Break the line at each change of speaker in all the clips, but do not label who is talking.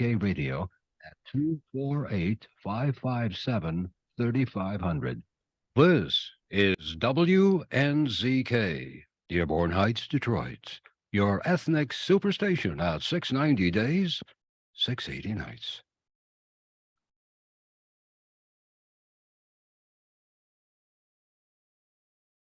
Radio at 248-557-3500. This is WNZK, Dearborn Heights, Detroit, your ethnic superstation at 690 days, 680 nights.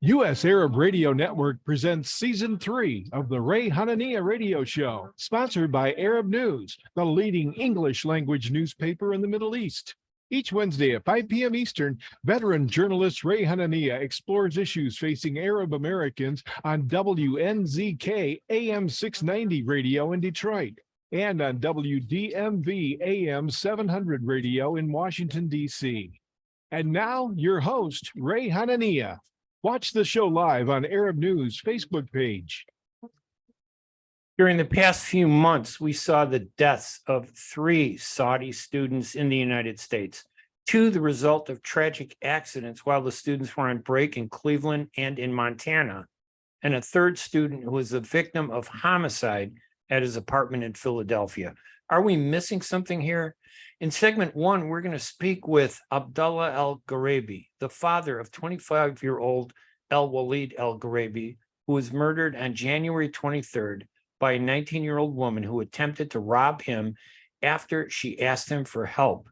U.S. Arab Radio Network presents Season 3 of the Ray Hanania Radio Show, sponsored by Arab News, the leading English language newspaper in the Middle East. Each Wednesday at 5 p.m. Eastern, veteran journalist Ray Hanania explores issues facing Arab Americans on WNZK AM 690 Radio in Detroit and on WDMV AM 700 Radio in Washington, D.C. And now, your host, Ray Hanania. Watch the show live on Arab News Facebook page.
During the past few months, we saw the deaths of 3 Saudi students in the United States, 2 the result of tragic accidents while the students were on break in Cleveland and in Montana, and a 3rd student who was the victim of homicide at his apartment in Philadelphia. Are we missing something here? In segment 1, we're going to speak with Abdullah Al-Gheraibi, the father of 25-year-old Al-Waleed Al-Ghareibi, who was murdered on January 23rd by a 19-year-old woman who attempted to rob him after she asked him for help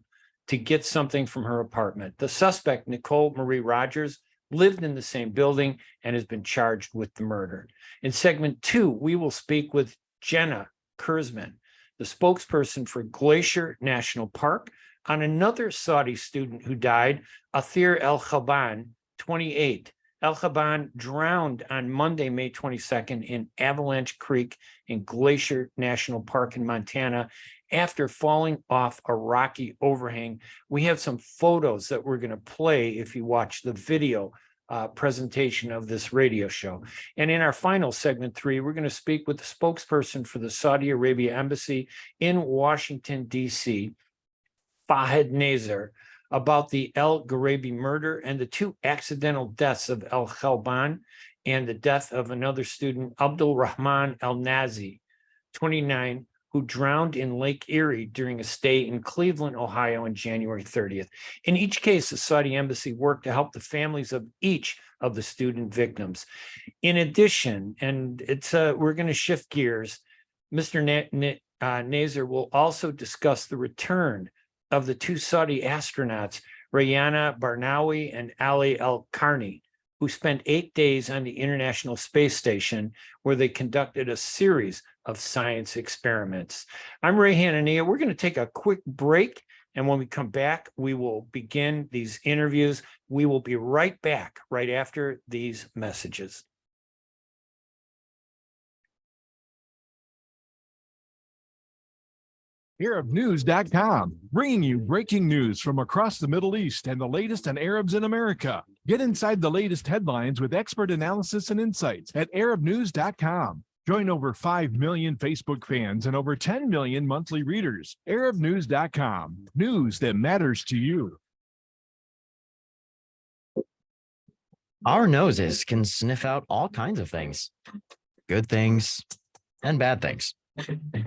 to get something from her apartment. The suspect, Nicole Marie Rodgers, lived in the same building and has been charged with the murder. In segment 2, we will speak with Gina Kerzman, the spokesperson for Glacier National Park, on another Saudi student who died, Atheer Al-Khalban, 28. Al-Khalban drowned on Monday, May 22nd in Avalanche Creek in Glacier National Park in Montana after falling off a rocky overhang. We have some photos that we're going to play if you watch the video presentation of this radio show. And in our final segment 3, we're going to speak with the spokesperson for the Saudi Arabia Embassy in Washington, D.C., Fahad Nazer, about the Al-Gheraibi murder and the 2 accidental deaths of Al-Khalban and the death of another student, Abdulrahman Al-Nazi, 29, who drowned in Lake Erie during a stay in Cleveland, Ohio on January 30th. In each case, the Saudi embassy worked to help the families of each of the student victims. In addition, and we're going to shift gears, Mr. Nazer will also discuss the return of the 2 Saudi astronauts, Rayana Barnawi and Ali Al-Karni, who spent 8 days on the International Space Station, where they conducted a series of science experiments. I'm Ray Hanania. We're going to take a quick break, and when we come back, we will begin these interviews. We will be right back right after these messages.
ArabNews.com, bringing you breaking news from across the Middle East and the latest on Arabs in America. Get inside the latest headlines with expert analysis and insights at ArabNews.com. Join over 5 million Facebook fans and over 10 million monthly readers. ArabNews.com, news that matters to you.
Our noses can sniff out all kinds of things, good things and bad things.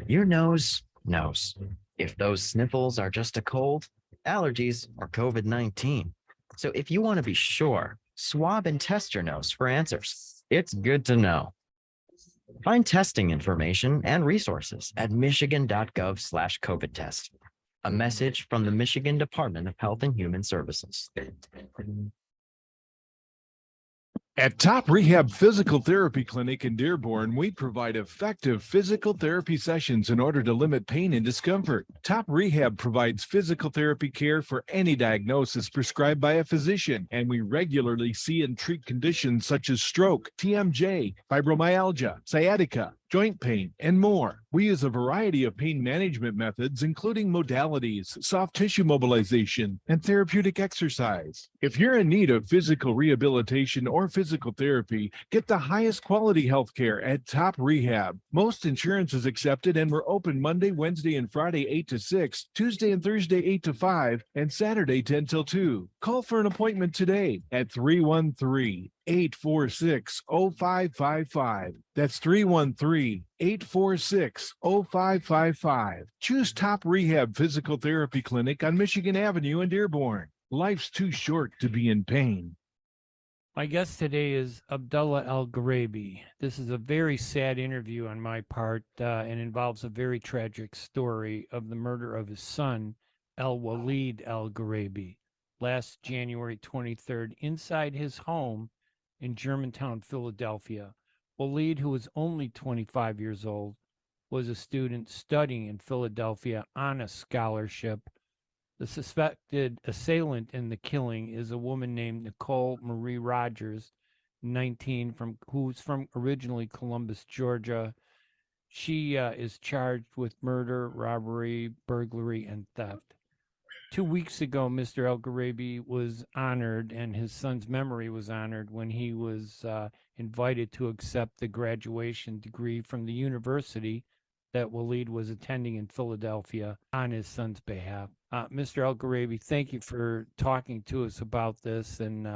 Your nose knows if those sniffles are just a cold, allergies, or COVID-19. So if you want to be sure, swab and test your nose for answers. It's good to know. Find testing information and resources at michigan.gov/COVID test. A message from the Michigan Department of Health and Human Services.
At Top Rehab Physical Therapy Clinic in Dearborn, we provide effective physical therapy sessions in order to limit pain and discomfort. Top Rehab provides physical therapy care for any diagnosis prescribed by a physician, and we regularly see and treat conditions such as stroke, TMJ, fibromyalgia, sciatica, joint pain, and more. We use a variety of pain management methods, including modalities, soft tissue mobilization, and therapeutic exercise. If you're in need of physical rehabilitation or physical therapy, get the highest quality health care at Top Rehab. Most insurance is accepted, and we're open Monday, Wednesday, and Friday 8 to 6, Tuesday and Thursday 8 to 5, and Saturday 10 till 2. Call for an appointment today at 313 313-846-0555. That's 313-846-0555. Choose Top Rehab Physical Therapy Clinic on Michigan Avenue in Dearborn. Life's too short to be in pain.
My guest today is Abdullah Al-Gheraibi. This is a very sad interview on my part and involves a very tragic story of the murder of his son, Al-Waleed Al-Ghareibi, last January 23rd inside his home in Germantown, Philadelphia. Waleed, who was only 25 years old, was a student studying in Philadelphia on a scholarship. The suspected assailant in the killing is a woman named Nicole Marie Rodgers, 19, who's from originally Columbus, Georgia. She is charged with murder, robbery, burglary, and theft. 2 weeks ago, Mr. Al-Gheraibi was honored, and his son's memory was honored when he was invited to accept the graduation degree from the university that Waleed was attending in Philadelphia on his son's behalf. Mr. Al-Gheraibi, thank you for talking to us about this and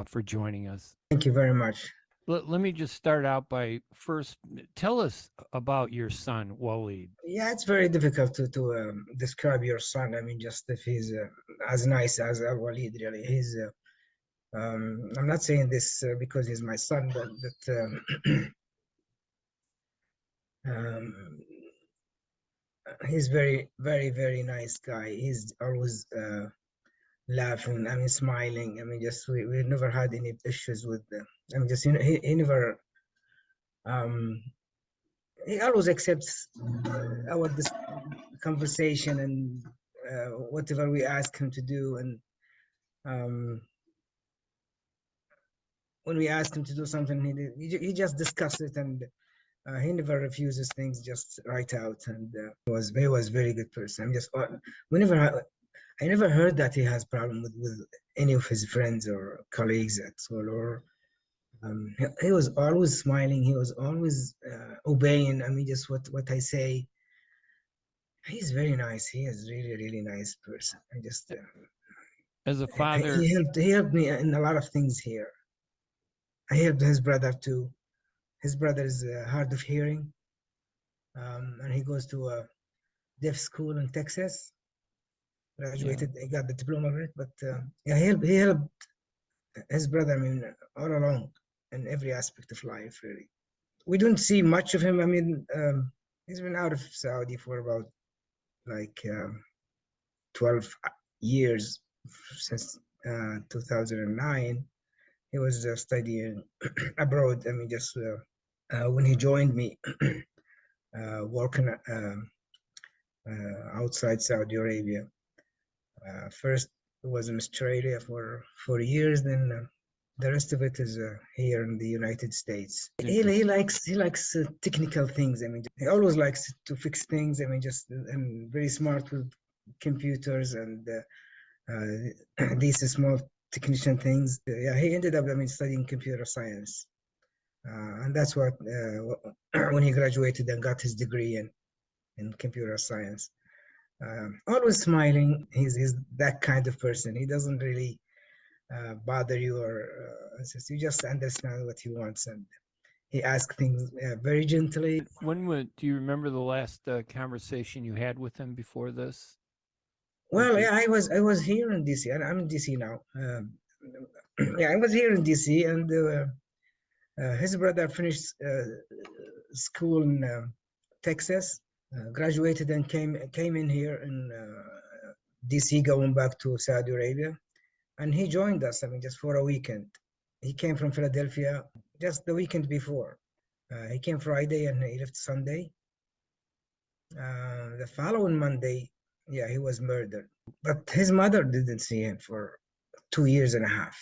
for joining us.
Thank you very much.
Let me just start out by first tell us about your son, Waleed.
Yeah, it's very difficult to describe your son. I mean, just if he's as nice as Al-Waleed, really. He's, I'm not saying this because he's my son, but that he's very, very, very nice guy. He's always laughing, I mean, smiling. I mean, just we never had any issues with them. I mean, just, you know, he never, he always accepts our this conversation and whatever we ask him to do. And when we ask him to do something, he just discusses it, and he never refuses things just right out. And he was a very good person. I'm just, I never heard that he has problem with any of his friends or colleagues at school, or he was always smiling. He was always obeying. I mean, just what I say. He's very nice. He is really, really nice person. I just
as a father,
he helped me in a lot of things here. I helped his brother too. His brother is hard of hearing, and he goes to a deaf school in Texas. Graduated, he got the diploma of it, but yeah, he helped his brother, I mean, all along in every aspect of life, really. We don't see much of him. I mean, he's been out of Saudi for about like 12 years, since 2009. He was studying abroad. I mean, just when he joined me, working outside Saudi Arabia. First it was in Australia for 4 years, then the rest of it is here in the United States. He likes technical things. I mean, he always likes to fix things. I mean, just and very smart with computers and these small technician things. Yeah, he ended up, I mean, studying computer science, and that's what when he graduated and got his degree in computer science. Always smiling. He's that kind of person. He doesn't really bother you, or you just understand what he wants, and he asks things very gently.
do you remember the last conversation you had with him before this?
Well, yeah, I was here in DC, and I'm in DC now. Yeah, I was here in DC, and his brother finished school in Texas. Graduated and came in here in DC, going back to Saudi Arabia, and he joined us. I mean, just for a weekend. He came from Philadelphia just the weekend before. He came Friday and he left Sunday. The following Monday, yeah, he was murdered. But his mother didn't see him for 2 years and a half,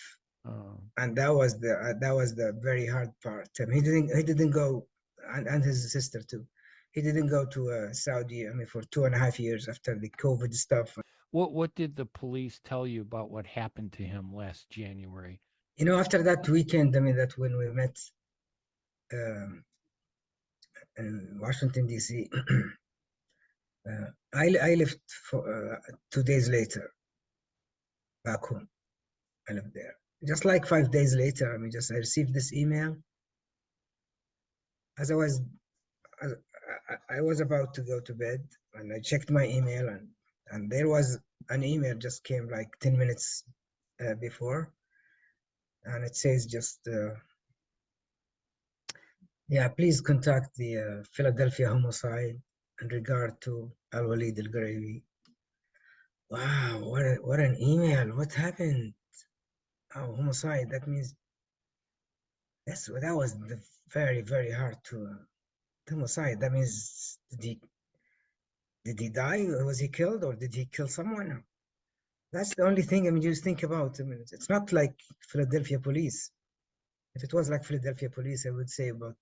and that was the very hard part. I mean, he didn't go, and his sister too. He didn't go to Saudi, I mean, for 2.5 years after the COVID stuff.
What did the police tell you about what happened to him last January?
You know, after that weekend, I mean, that when we met in Washington, D.C., I left for 2 days later back home. I lived there. just like 5 days later, I mean, just I received this email as I was I was about to go to bed, and I checked my email, and there was an email just came like 10 minutes before, and it says just yeah, please contact the Philadelphia homicide in regard to Al-Waleed Al-Ghareibi. Wow, what an email! What happened? Oh, homicide. That means that was very hard to homicide. That means did he die, or was he killed, or did he kill someone? That's the only thing I mean you just think about. I mean, it's not like Philadelphia police. If it was like Philadelphia police, I would say about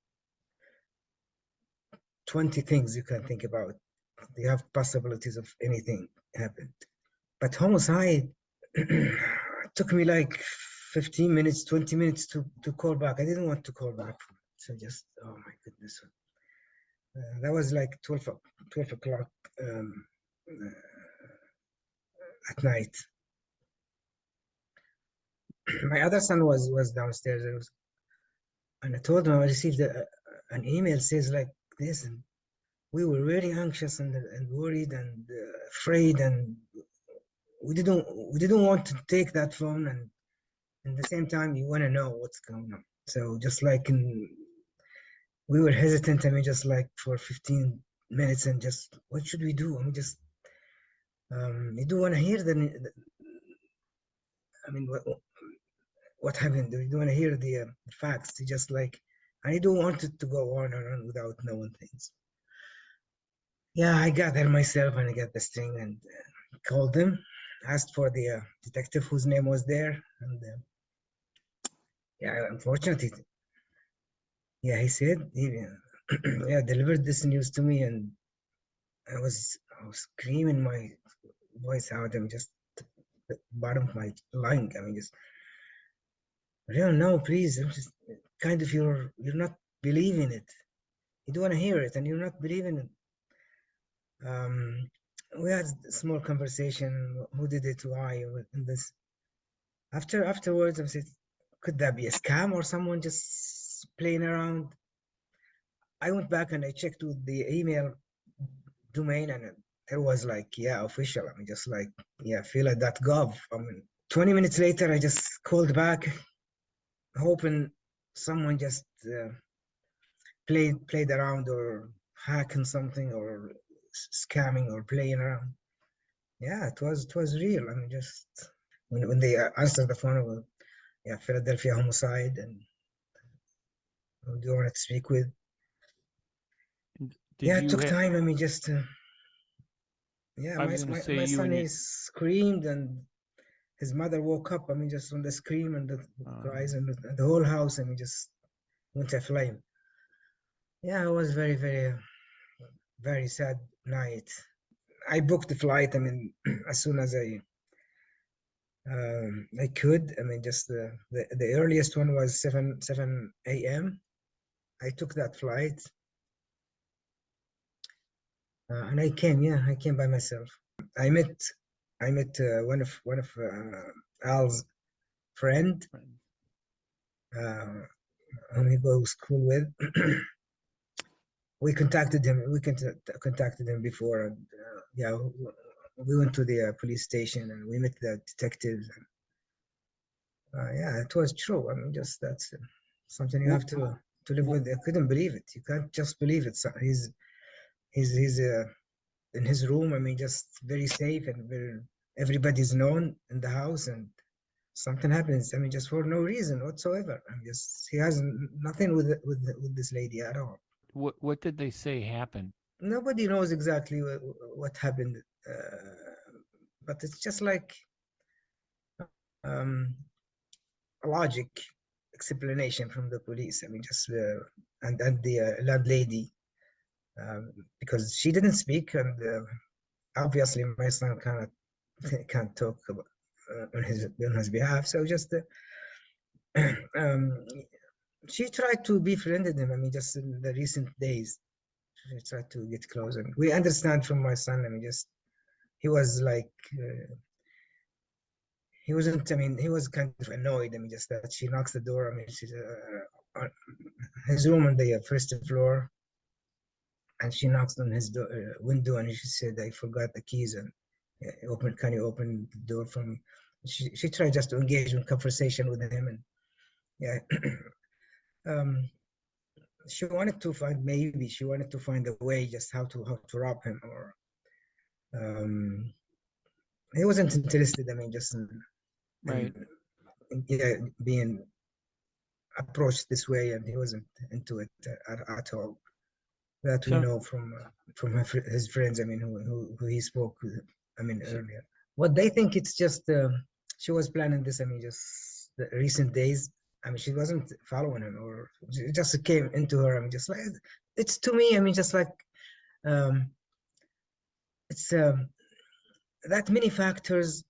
20 things you can think about. You have possibilities of anything happened. But homicide took me like 15 minutes, 20 minutes to call back. I didn't want to call back. So just, oh my goodness. That was like 12 o'clock at night. My other son was downstairs. And I told him I received an email says like this, and we were really anxious and worried and afraid, and we didn't want to take that phone, and at the same time you want to know what's going on. So just like we were hesitant. I mean, just like for 15 minutes, and just what should we do? I mean, just you do want to hear I mean, what happened? You don't want to hear the facts. You just like, I don't want it to go on and on without knowing things. Yeah, I got there myself, and I got the string and called them, asked for the detective whose name was there, and yeah, unfortunately, yeah, he said, yeah, delivered this news to me, and I was screaming my voice out. I mean, just the bottom of my lung. I mean, just, no, please. I'm just kind of you're not believing it. You don't want to hear it, and you're not believing it. We had a small conversation. Who did it? Why? And this. Afterwards, I said, could that be a scam or someone just playing around? I went back and I checked with the email domain, and it was like, yeah, official. I mean, just like, yeah, phila.gov. I mean, 20 minutes later, I just called back, hoping someone just played around or hacking something or scamming or playing around. Yeah, it was real. I mean, just when they answered the phone, well, yeah, Philadelphia homicide, and who do you want to speak with? Yeah, it took time. I mean, just yeah, my son, he screamed, and his mother woke up. I mean, just on the scream and the cries, and the whole house, I mean, just went aflame. Yeah, it was very sad night. I booked the flight. I mean, as soon as I could. I mean, just the earliest one was 7 a.m. I took that flight, and I came. Yeah, I came by myself. I met one of Al's friend, whom he goes to school with. We contacted him. We contacted him before, and yeah, we went to the police station, and we met the detectives. And, yeah, it was true. I mean, just that's something you have to live with. I couldn't believe it. You can't just believe it. So he's in his room. I mean, just very safe, and everybody's known in the house, and something happens. I mean, just for no reason whatsoever. I mean, just he has nothing with this lady at all.
What did they say happened?
Nobody knows exactly what happened, but it's just like a logic explanation from the police. I mean, just and the landlady, because she didn't speak, and obviously my son can't talk about, on his behalf. So just she tried to befriend him. I mean, just in the recent days, she tried to get close, and we understand from my son. I mean, just he was like he wasn't, I mean, he was kind of annoyed. I mean, just that she knocks the door. I mean, she's on his room on the first floor, and she knocks on his window, and she said, "I forgot the keys, and can you open the door for me?" She tried just to engage in conversation with him, and yeah, she wanted to find, maybe she wanted to find a way just how to rob him, or he wasn't interested. I mean, just
Right.
yeah, being approached this way, and he wasn't into it at all. That we
So-
know from his friends. I mean, who he spoke with. I mean, earlier. What they think, it's just she was planning this. I mean, just the recent days. I mean, she wasn't following him, or it just came into her. I mean, just like, it's to me. I mean, just like it's that many factors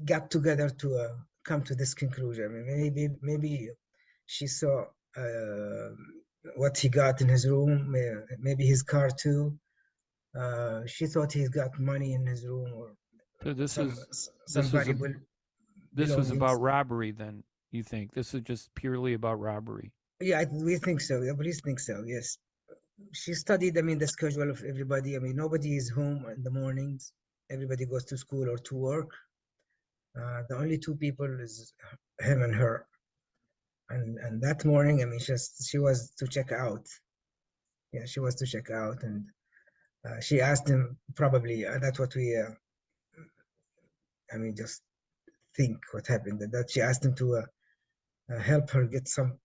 got together to come to this conclusion. I mean, maybe she saw what he got in his room, maybe his car too. She thought he's got money in his room, or
So this
some
was
valuable
this was
belongings.
about robbery then, you think? This is just purely about robbery.
Yeah, we think so. The police think so, yes. She studied, I mean, the schedule of everybody. I mean, nobody is home in the mornings. Everybody goes to school or to work. The only two people is him and her. And that morning, I mean, she was to check out. Yeah, she was to check out, and she asked him, probably, that's what we, I mean, just think what happened, that she asked him to help her get some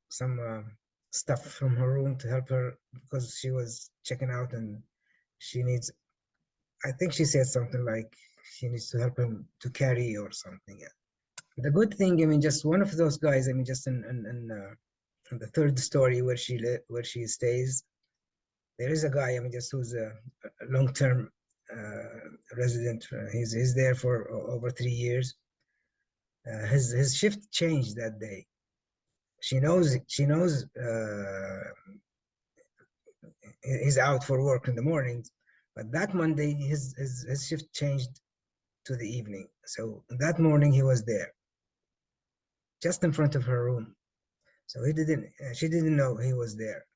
stuff from her room, to help her because she was checking out, and she needs, I think she said something like she needs to help him to carry or something. Yeah. The good thing, I mean, just one of those guys, I mean, just in the third story where she stays, there is a guy, I mean, just who's a long-term resident. He's there for over 3 years. His shift changed that day. She knows he's out for work in the mornings, but that Monday his shift changed to the evening. So that morning he was there, just in front of her room. So she didn't know he was there.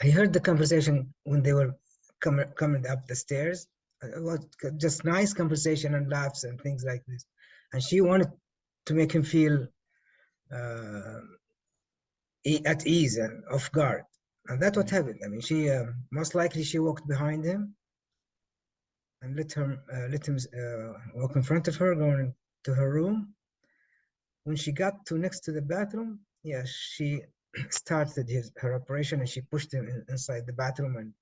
I heard the conversation when they were coming up the stairs. It was just nice conversation and laughs and things like this. And she wanted to make him feel at ease and off guard. And that's what happened. I mean, she most likely she walked behind him and let him walk in front of her, going to her room. When she got to next to the bathroom, yeah, she started her operation, and she pushed him inside the bathroom, and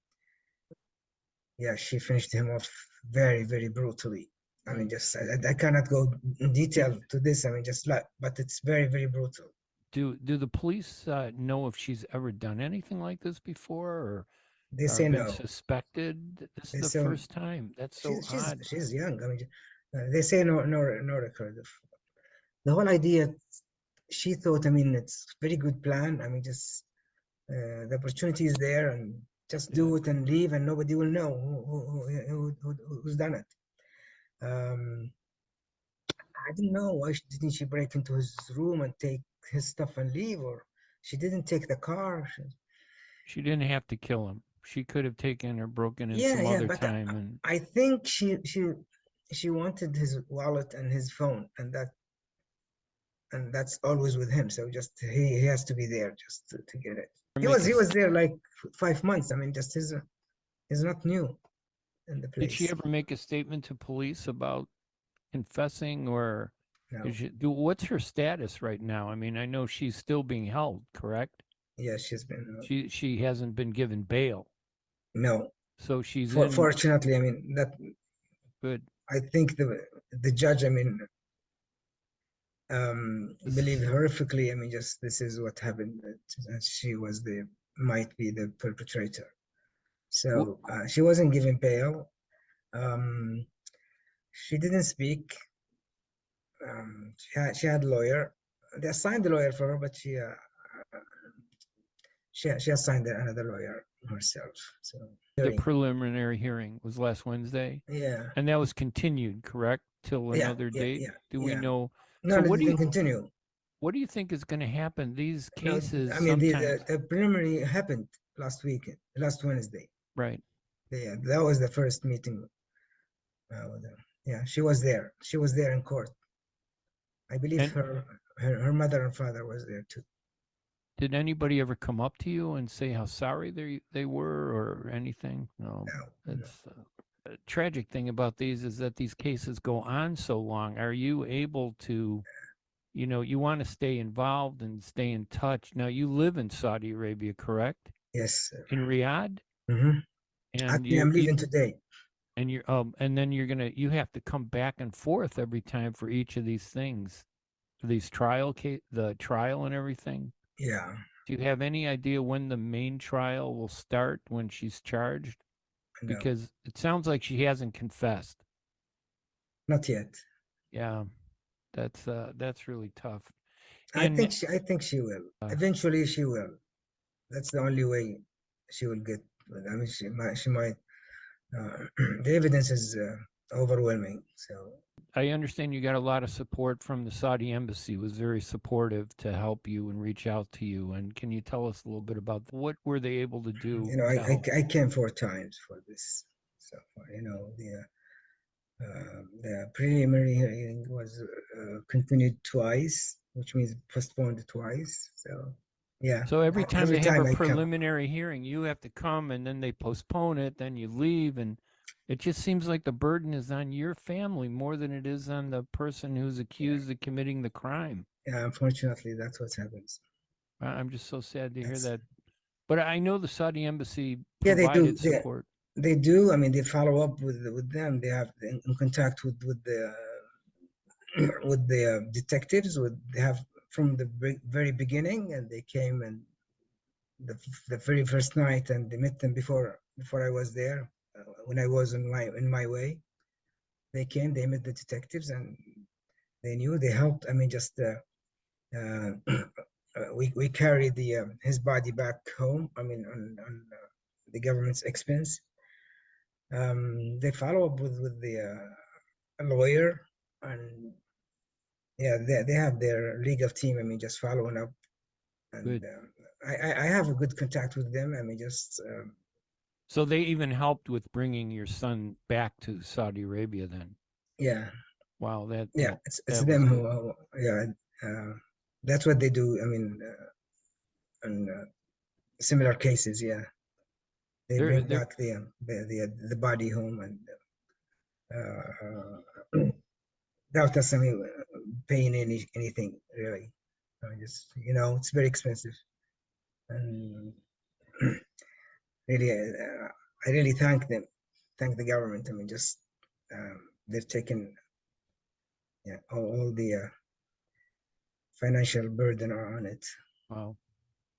yeah, she finished him off very, very brutally. I mean, just I cannot go in detail to this. I mean, just like, but it's very, very brutal.
Do the police know if she's ever done anything like this before, or
They say
been
no.
suspected? This
They
is
say
the first time. That's so odd.
she's young. I mean, they say no record of the whole idea. She thought, I mean, it's very good plan. I mean, just the opportunity is there, and just do it and leave, and nobody will know who's done it. I don't know why didn't she break into his room and take his stuff and leave, or she didn't take the car.
She didn't have to kill him. She could have taken or broken in
Yeah,
some
yeah,
other
but
time. And
I think she wanted his wallet and his phone, and that's always with him. So just he has to be there just to get it. He was there like 5 months. I mean, just he's not new in the place.
Did she ever make a statement to police about confessing, or
No.
what's her status right now? I mean, I know she's still being held, correct?
Yeah, she's been.
She hasn't been given bail.
No.
So she's
fortunately, I mean, that
good.
I think the judge, I mean, believed horrifically. I mean, just this is what happened. That she might be the perpetrator. So she wasn't given bail. She didn't speak. She had a lawyer. They assigned a lawyer for her, but she assigned another lawyer herself. So
The
hearing.
preliminary hearing was last Wednesday,
Yeah,
and that was continued, correct, till
yeah,
another
yeah,
date?
yeah,
Do we
yeah.
know?
No,
So
no,
what
they
do you
didn't continue.
what do you think is going to happen? These
No,
cases
I mean,
sometimes,
the preliminary happened last Wednesday.
right?
Yeah, that was the first meeting. With her. Yeah, she was there. She was there in court. I believe
And
her mother and father was there too.
did anybody ever come up to you and say how sorry they were or anything? No.
No, no.
It's a tragic thing about these is that these cases go on so long. Are you able to, you want to stay involved and stay in touch? Now you live in Saudi Arabia, correct?
Yes.
In Riyadh,
Mm-hmm.
and
Actually, I'm leaving today.
and then you have to come back and forth every time for each of these things, for these the trial and everything.
Yeah.
Do you have any idea when the main trial will start, when she's charged?
No,
Because it sounds like she hasn't confessed.
not yet.
Yeah, that's really tough.
I
And
think she will. Eventually, she will. That's the only way she will get. I mean, she might. The evidence is overwhelming. So
I understand you got a lot of support from the Saudi embassy. It was very supportive to help you and reach out to you. And can you tell us a little bit about what were they able to do?
I came 4 times for this. So far, the preliminary hearing was continued twice, which means postponed twice. So yeah.
So every time
every
they have
time
a
I come.
preliminary hearing, you have to come and then they postpone it, then you leave. And it just seems like the burden is on your family more than it is on the person who's accused of committing the crime.
Yeah, unfortunately, that's what happens.
I'm just so sad to hear that. But I know the Saudi embassy
Yeah, they do.
provided support.
They do. I mean, they follow up with them. They have in contact with the with the detectives. They have from the very beginning, and they came and the very first night, and they met them before I was there. When I was in my way, they came. They met the detectives, and they knew. They helped. I mean, just we carried his body back home. I mean, on the government's expense. They follow up with the lawyer, and yeah, they have their legal team. I mean, just following up, and
Good.
I have a good contact with them. I mean, just
So they even helped with bringing your son back to Saudi Arabia then.
yeah,
Wow,
yeah, it's
that
them
was
who yeah, that's what they do. I mean, in similar cases, yeah, they
They're
bring back the body home and without us paying anything really. I just it's very expensive, and really I really thank the government. I mean, just they've taken all the financial burden on it,
wow.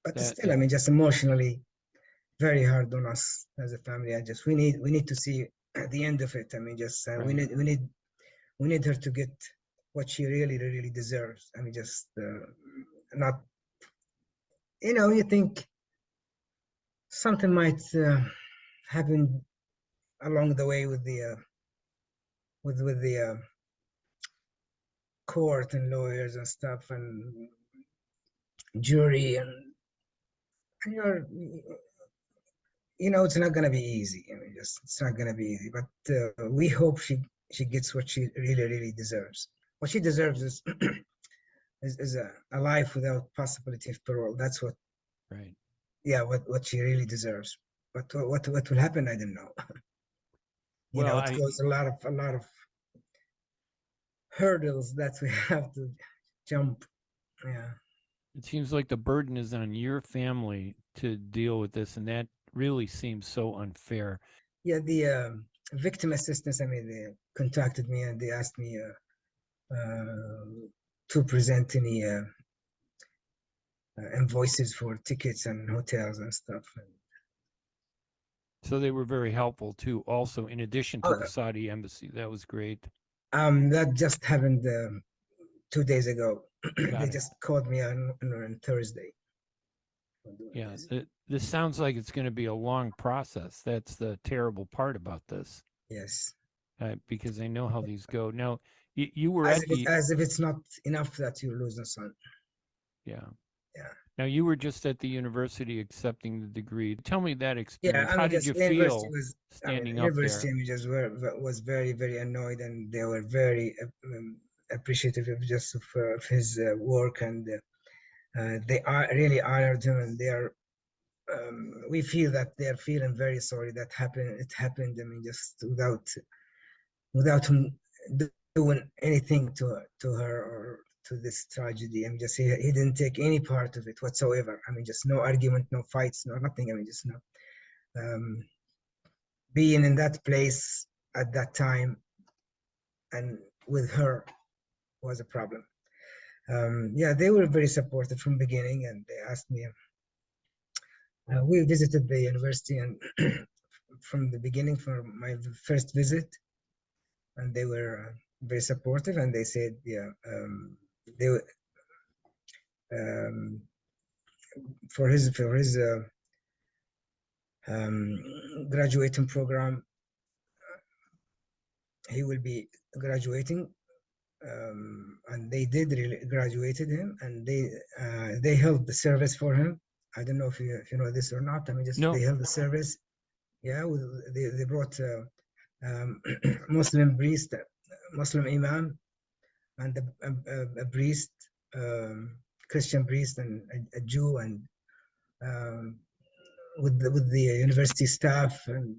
but
That
still, I mean, just emotionally very hard on us as a family. We need to see the end of it. I mean, just we
right.
need her to get what she really deserves. I mean, just not, you think something might happen along the way with the court and lawyers and stuff and jury, and you're it's not going to be easy. I mean, just it's not going to be easy, but we hope she gets what she really deserves. What she deserves is is a life without possibility of parole. That's what,
right.
yeah, what she really deserves. But what will happen, I don't know.
Well,
It goes a lot of hurdles that we have to jump. Yeah.
it seems like the burden is on your family to deal with this, and that really seems so unfair.
Yeah, the victim assistance, I mean, they contacted me and they asked me to present any invoices for tickets and hotels and stuff.
So they were very helpful too, also in addition to the Saudi embassy. That was great.
That just happened 2 days ago. They
Got it.
just called me on Thursday. for doing
Yeah,
this.
this sounds like it's going to be a long process. That's the terrible part about this,
Yes.
because I know how these go. Now, you were
As
at
if, it,
the
as if it's not enough that you lose a son.
yeah.
Yeah.
Now you were just at the university accepting the degree. Tell me that
Yeah,
experience.
I
How
mean,
did
just
you
the university
feel
was,
standing up
university
there?
just was very, very annoyed, and they were very appreciative of just of his work, and they are really honored him, and they are. We feel that they are feeling very sorry that happened. It happened. I mean, just without him doing anything to her or to this tragedy. I mean, just he didn't take any part of it whatsoever. I mean, just no argument, no fights, no nothing. I mean, just no. Being in that place at that time and with her was a problem. Yeah, they were very supportive from the beginning, and they asked me. We visited the university and from the beginning for my first visit, and they were very supportive, and they said, yeah, they um, for his graduating program, he will be graduating, and they did really graduated him, and they held the service for him. I don't know if you know this or not. I mean, just
No.
they held the service. Yeah, they brought Muslim priest, Muslim imam, and a priest, Christian priest, and a Jew, and with the university staff and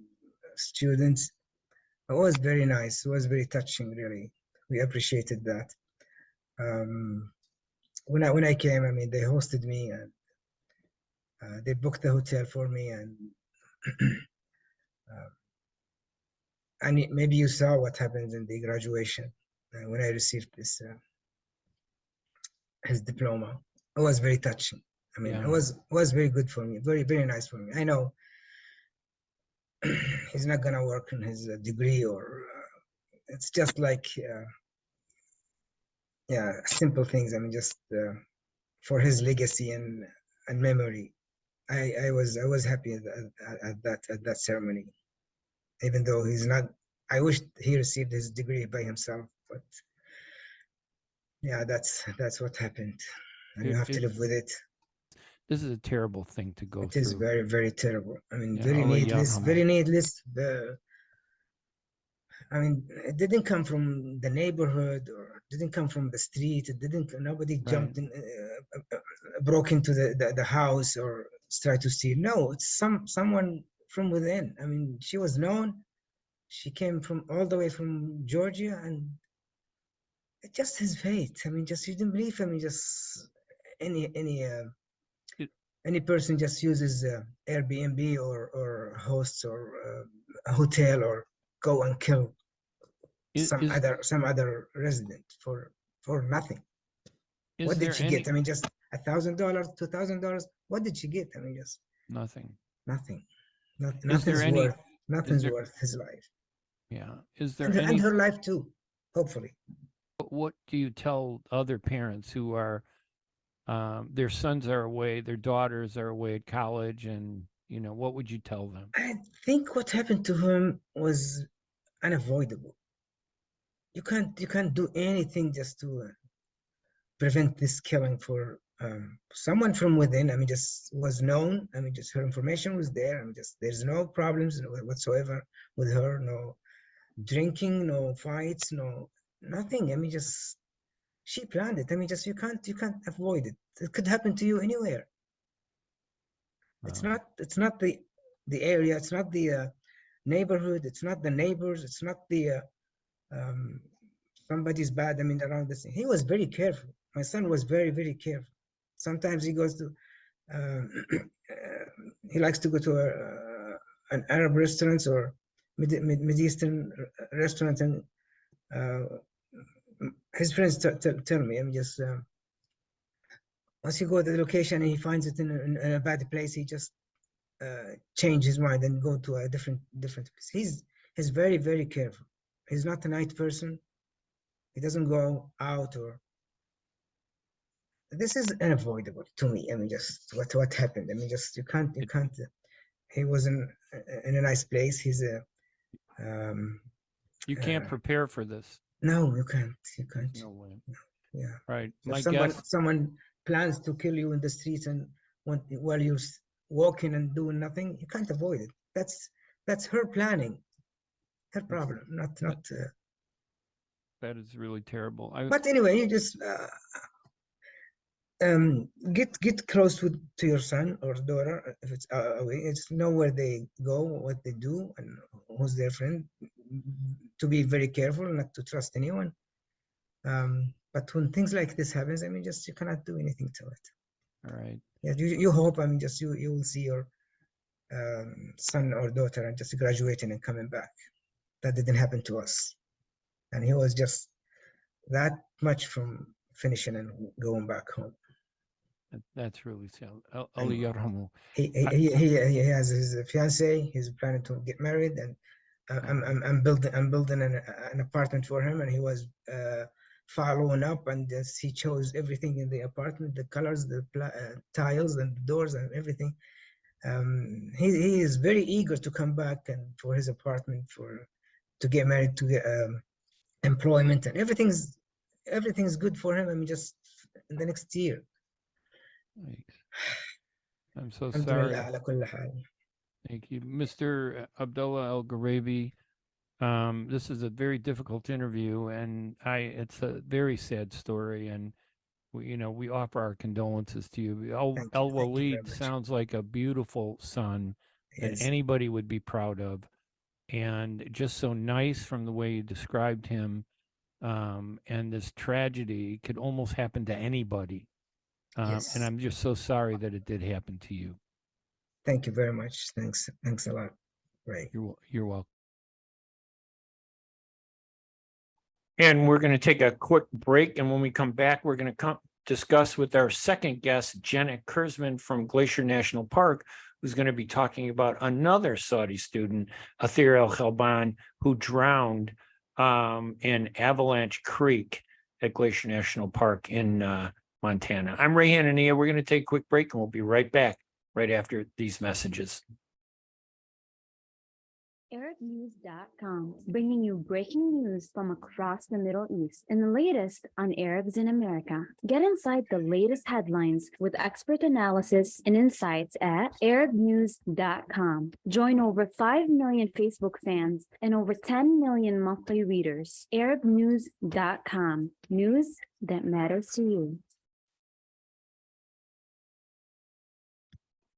students. It was very nice. It was very touching, really. We appreciated that. When I came, I mean, they hosted me, and they booked the hotel for me, and maybe you saw what happened in the graduation when I received this his diploma. It was very touching. I mean,
Yeah.
it was very good for me, very, very nice for me. I know he's not gonna work on his degree, or it's just like yeah, simple things. I mean, just for his legacy and memory. I was happy at that ceremony, even though he's not. I wish he received his degree by himself, but yeah, that's what happened, and you have to live with it.
This is a terrible thing to go
It
through.
is very, very terrible. I mean,
Yeah,
very
Allah
needless,
yarhamah.
very needless. I mean, it didn't come from the neighborhood, or didn't come from the street. It didn't. Nobody jumped in, broke into the house or tried to steal. No, it's someone from within. I mean, she was known. She came from all the way from Georgia, and it's just his fate. I mean, just you didn't believe. I mean, just any person just uses Airbnb or hosts or a hotel, or go and kill some other resident for nothing. What did she get? I mean, just $1,000, $2,000. What did she get? I mean, just
nothing.
Nothing's worth his life.
Yeah. Is there
and her life too, hopefully.
What do you tell other parents who are their sons are away, their daughters are away at college, and what would you tell them?
I think what happened to him was unavoidable. You can't do anything just to prevent this killing for someone from within. I mean, just was known. I mean, just her information was there. I mean, just there's no problems whatsoever with her. No drinking, no fights, no nothing. I mean, just she planned it. I mean, just you can't avoid it. It could happen to you anywhere. It's not the area. It's not the neighborhood. It's not the neighbors. It's not the somebody's bad. I mean, around this thing. He was very careful. My son was very, very careful. Sometimes he goes to he likes to go to an Arab restaurant or Mid Eastern restaurant, and his friends tell me, I'm just once he go to the location and he finds it in a bad place, he just change his mind and go to a different place. He's very, very careful. He's not a night person. He doesn't go out, or this is unavoidable to me. I mean, just what happened. I mean, just you can't. He was in a nice place. He's a.
You can't prepare for this.
No, you can't. You can't.
No way.
Yeah.
Right.
If someone plans to kill you in the streets and while you're walking and doing nothing, you can't avoid it. That's her planning, her problem, not.
That is really terrible.
But anyway, you just get close to your son or daughter if it's away. Just know where they go, what they do, and who's their friend. To be very careful, not to trust anyone. But when things like this happens, I mean, just you cannot do anything to it.
All right.
Yeah, you hope. I mean, just you will see your son or daughter and just graduating and coming back. That didn't happen to us, and he was just that much from finishing and going back home.
That's really sad. Allah yarhamu.
He has his fiance. He's planning to get married, and I'm building an apartment for him, and he was following up, and he chose everything in the apartment, the colors, the tiles, and the doors, and everything. He is very eager to come back and for his apartment, to get married, to get employment, and everything's good for him. I mean, just in the next year.
I'm so sorry. Thank you, Mr. Abdullah Al-Gheraibi. This is a very difficult interview, and it's a very sad story, and we offer our condolences to you. Al-Waleed sounds like a beautiful son that anybody would be proud of, and just so nice from the way you described him. And this tragedy could almost happen to anybody. And I'm just so sorry that it did happen to you.
Thank you very much. Thanks a lot, Ray.
You're welcome. And we're going to take a quick break. And when we come back, we're going to discuss with our second guest, Jenna Kerzman from Glacier National Park, who's going to be talking about another Saudi student, Atheer Al-Khalban, who drowned in Avalanche Creek at Glacier National Park in Montana. I'm Ray Hanania. We're going to take a quick break, and we'll be right back right after these messages.
ArabNews.com, bringing you breaking news from across the Middle East and the latest on Arabs in America. Get inside the latest headlines with expert analysis and insights at ArabNews.com. Join over 5 million Facebook fans and over 10 million monthly readers. ArabNews.com, news that matters to you.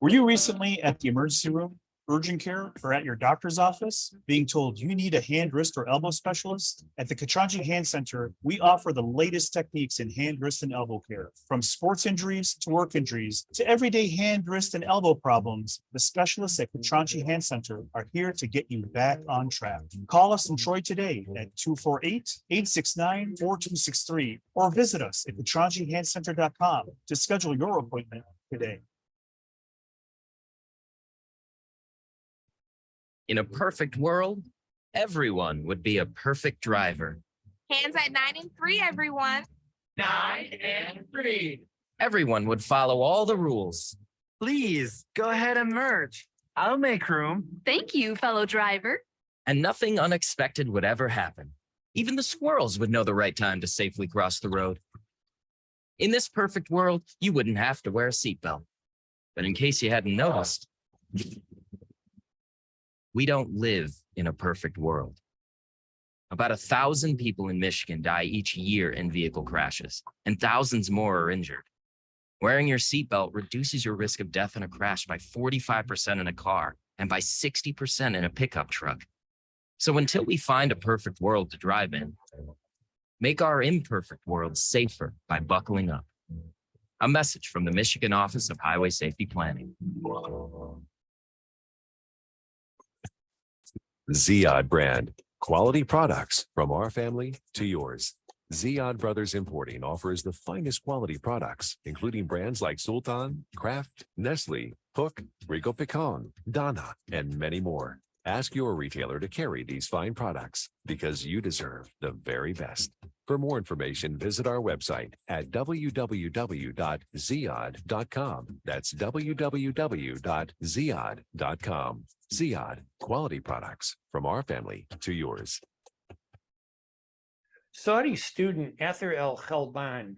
Were you recently at the emergency room, urgent care, or at your doctor's office being told you need a hand, wrist, or elbow specialist? At the Katranji Hand Center, we offer the latest techniques in hand, wrist, and elbow care. From sports injuries to work injuries to everyday hand, wrist, and elbow problems, the specialists at Katranji Hand Center are here to get you back on track. Call us in Troy today at 248-869-4263 or visit us at katranjihandcenter.com to schedule your appointment today.
In a perfect world, everyone would be a perfect driver.
Hands at 9 and 3, everyone.
9 and 3.
Everyone would follow all the rules.
Please go ahead and merge. I'll make room.
Thank you, fellow driver.
And nothing unexpected would ever happen. Even the squirrels would know the right time to safely cross the road. In this perfect world, you wouldn't have to wear a seatbelt. But in case you hadn't noticed, we don't live in a perfect world. About 1,000 people in Michigan die each year in vehicle crashes, and thousands more are injured. Wearing your seatbelt reduces your risk of death in a crash by 45% in a car and by 60% in a pickup truck. So until we find a perfect world to drive in, make our imperfect world safer by buckling up. A message from the Michigan Office of Highway Safety Planning.
Ziyad brand, quality products from our family to yours. Ziyad Brothers Importing offers the finest quality products, including brands like Sultan, Kraft, Nestle, Hook, Rico Picon, Donna, and many more. Ask your retailer to carry these fine products because you deserve the very best. For more information, visit our website at www.ziad.com. That's www.ziad.com. Ziad, quality products from our family to yours.
Saudi student Atheer Al-Khalban,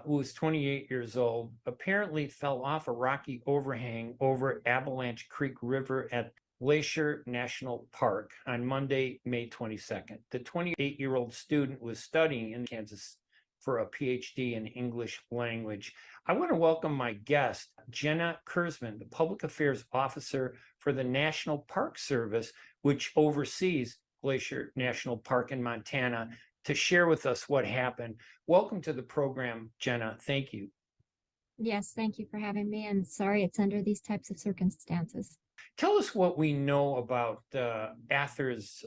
who was 28 years old, apparently fell off a rocky overhang over Avalanche Creek River at Glacier National Park on Monday, May 22nd. The 28-year-old student was studying in Kansas for a PhD in English language. I want to welcome my guest, Gina Kerzman, the Public Affairs Officer for the National Park Service, which oversees Glacier National Park in Montana, to share with us what happened. Welcome to the program, Gina. Thank you.
Yes, thank you for having me. And sorry, it's under these types of circumstances.
Tell us what we know about Atheer's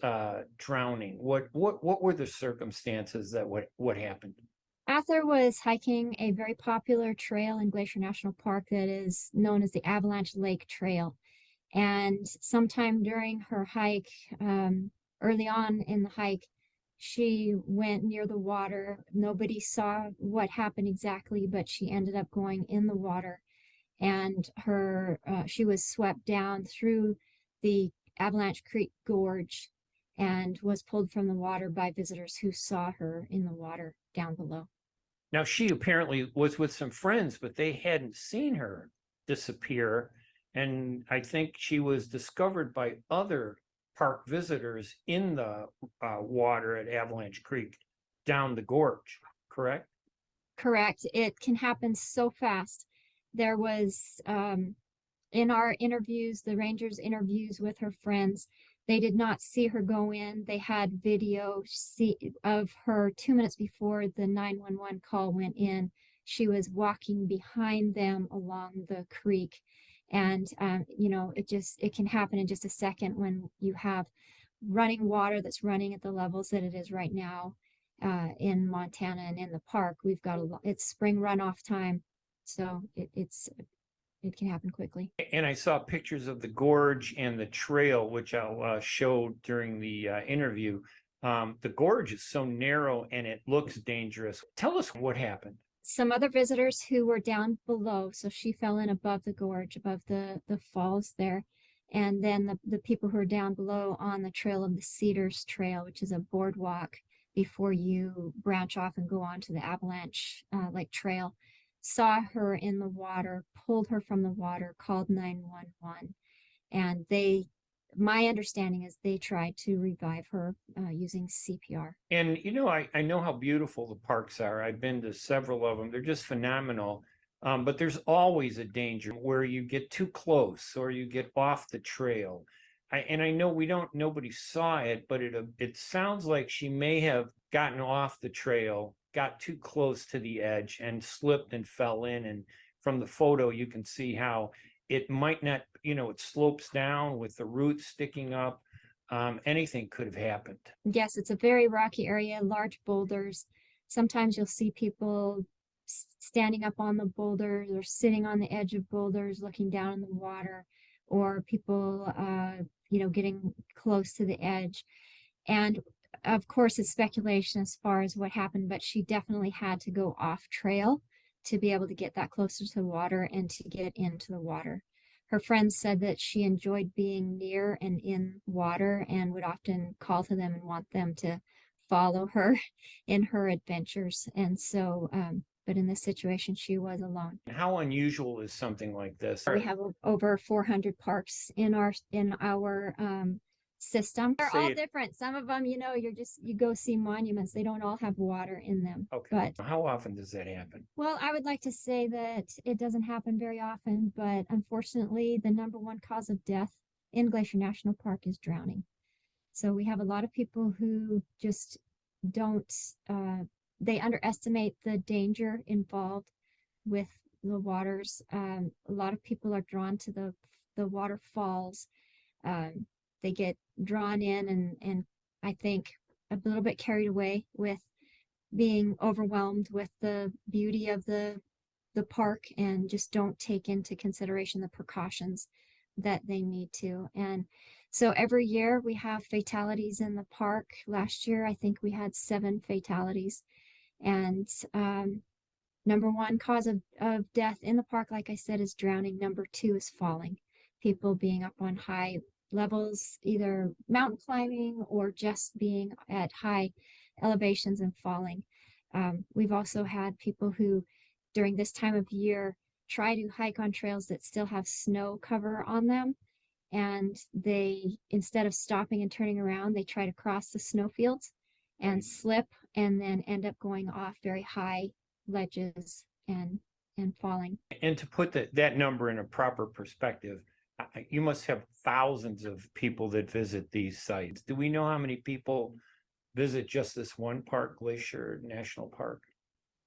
drowning. What were the circumstances that what happened?
Atheer was hiking a very popular trail in Glacier National Park that is known as the Avalanche Lake Trail. And sometime during her hike, early on in the hike, she went near the water. Nobody saw what happened exactly, but she ended up going in the water. And she was swept down through the Avalanche Creek Gorge and was pulled from the water by visitors who saw her in the water down below.
Now, she apparently was with some friends, but they hadn't seen her disappear. And I think she was discovered by other park visitors in the water at Avalanche Creek down the gorge, correct?
Correct. It can happen so fast. There was, in our interviews, the rangers' interviews with her friends, they did not see her go in. They had video of her 2 minutes before the 911 call went in. She was walking behind them along the creek. And, you know, it can happen in just a second when you have running water that's running at the levels that it is right now in Montana and in the park. We've got it's spring runoff time. So it can happen quickly.
And I saw pictures of the gorge and the trail, which I'll show during the interview. The gorge is so narrow and it looks dangerous. Tell us what happened.
Some other visitors who were down below, so she fell in above the gorge, above the falls there. And then the people who are down below on the Trail of the Cedars Trail, which is a boardwalk before you branch off and go on to the Avalanche Lake Trail, saw her in the water, pulled her from the water, called 911. And my understanding is they tried to revive her using CPR.
And, you know, I know how beautiful the parks are. I've been to several of them. They're just phenomenal. But there's always a danger where you get too close or you get off the trail. I know nobody saw it, but it sounds like she may have gotten off the trail, got too close to the edge and slipped and fell in. And from the photo, you can see how it might not, you know, it slopes down with the roots sticking up. Anything could have happened.
Yes, it's a very rocky area, large boulders. Sometimes you'll see people standing up on the boulders or sitting on the edge of boulders, looking down in the water, or people, you know, getting close to the edge. And of course, it's speculation as far as what happened, but she definitely had to go off trail to be able to get that closer to the water and to get into the water. Her friends said that she enjoyed being near and in water and would often call to them and want them to follow her in her adventures. And so, but in this situation, she was alone.
How unusual is something like this?
We have over 400 parks in our system. They're all different. Some of them, you know, you go see monuments. They don't all have water in them.
Okay.
But
how often does that happen?
Well, I would like to say that it doesn't happen very often, but unfortunately, the #1 cause of death in Glacier National Park is drowning. So we have a lot of people who just don't, they underestimate the danger involved with the waters. A lot of people are drawn to the waterfalls. They get drawn in and I think a little bit carried away with being overwhelmed with the beauty of the park and just don't take into consideration the precautions that they need to. And So every year we have fatalities in the park. Last year, I think we had 7 fatalities. And number 1 cause of death in the park, like I said, is drowning. Number 2 is falling. People being up on high levels, either mountain climbing or just being at high elevations and falling. We've also had people who, during this time of year, try to hike on trails that still have snow cover on them. And they, instead of stopping and turning around, they try to cross the snowfields and slip and then end up going off very high ledges and falling.
And to put that number in a proper perspective, you must have thousands of people that visit these sites. Do we know how many people visit just this one park, Glacier National Park?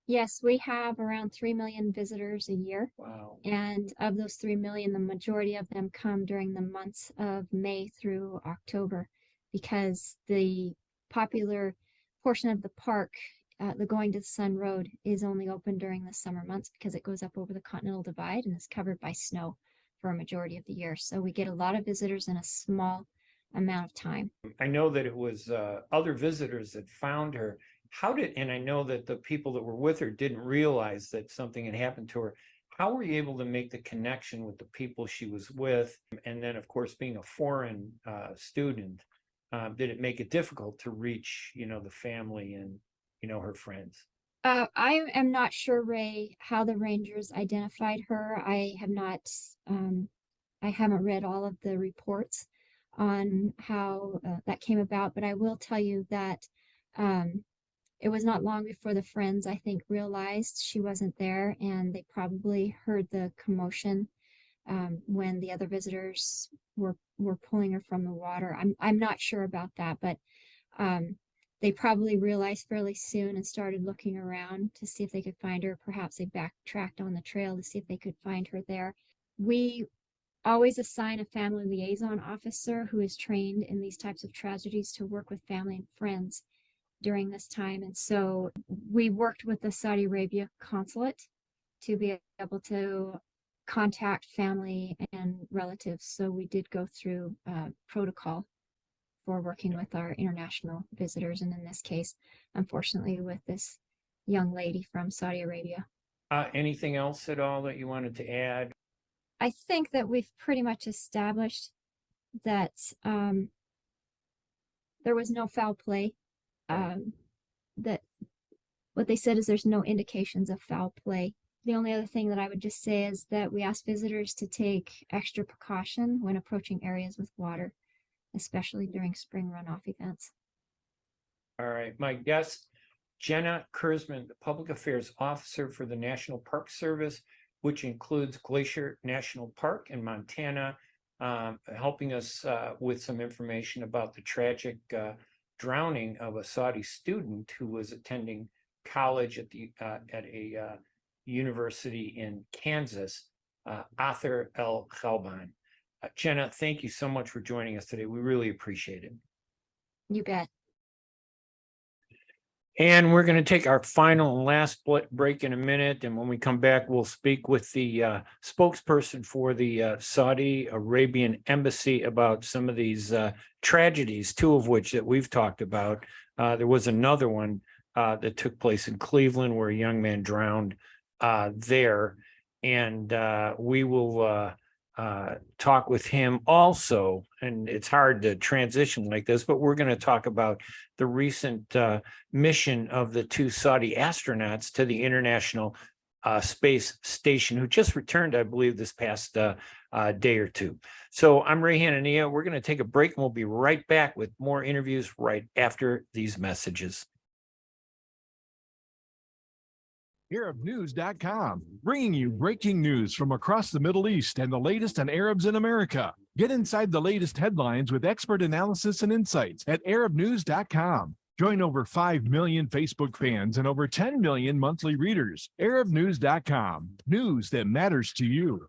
Yes, we have around 3 million visitors a year.
Wow.
And of those 3 million, the majority of them come during the months of May through October, because the popular portion of the park, the Going to the Sun Road, is only open during the summer months because it goes up over the Continental Divide and is covered by snow for a majority of the year. So we get a lot of visitors in a small amount of time.
I know that it was other visitors that found her. And I know that the people that were with her didn't realize that something had happened to her. How were you able to make the connection with the people she was with? And then, of course, being a foreign student, did it make it difficult to reach, the family and, her friends?
I am not sure, Ray, how the Rangers identified her. I haven't read all of the reports on how that came about, but I will tell you that it was not long before the friends, I think, realized she wasn't there, and they probably heard the commotion when the other visitors were pulling her from the water. I'm not sure about that, but they probably realized fairly soon and started looking around to see if they could find her. Perhaps they backtracked on the trail to see if they could find her there. We always assign a family liaison officer who is trained in these types of tragedies to work with family and friends during this time. And so we worked with the Saudi Arabia consulate to be able to contact family and relatives. So we did go through protocol for working with our international visitors. And in this case, unfortunately, with this young lady from Saudi Arabia.
Anything else at all that you wanted to add?
I think that we've pretty much established that there was no foul play. That what they said is there's no indications of foul play. The only other thing that I would just say is that we ask visitors to take extra precaution when approaching areas with water, especially during spring runoff events.
All right. My guest, Jenna Kerzman, the Public Affairs Officer for the National Park Service, which includes Glacier National Park in Montana, helping us with some information about the tragic drowning of a Saudi student who was attending college at a university in Kansas, Atheer Al-Khalban. Jenna, thank you so much for joining us today. We really appreciate it.
You bet.
And we're going to take our final and last break in a minute. And when we come back, we'll speak with the spokesperson for the Saudi Arabian embassy about some of these tragedies, 2 of which that we've talked about. There was another one that took place in Cleveland where a young man drowned there. And we will talk with him also. And it's hard to transition like this, but we're going to talk about the recent mission of the 2 Saudi astronauts to the International Space Station, who just returned, I believe, this past day or 2. So I'm Ray Hanania. We're going to take a break and we'll be right back with more interviews right after these messages.
ArabNews.com, bringing you breaking news from across the Middle East and the latest on Arabs in America. Get inside the latest headlines with expert analysis and insights at ArabNews.com. Join over 5 million Facebook fans and over 10 million monthly readers. ArabNews.com, news that matters to you.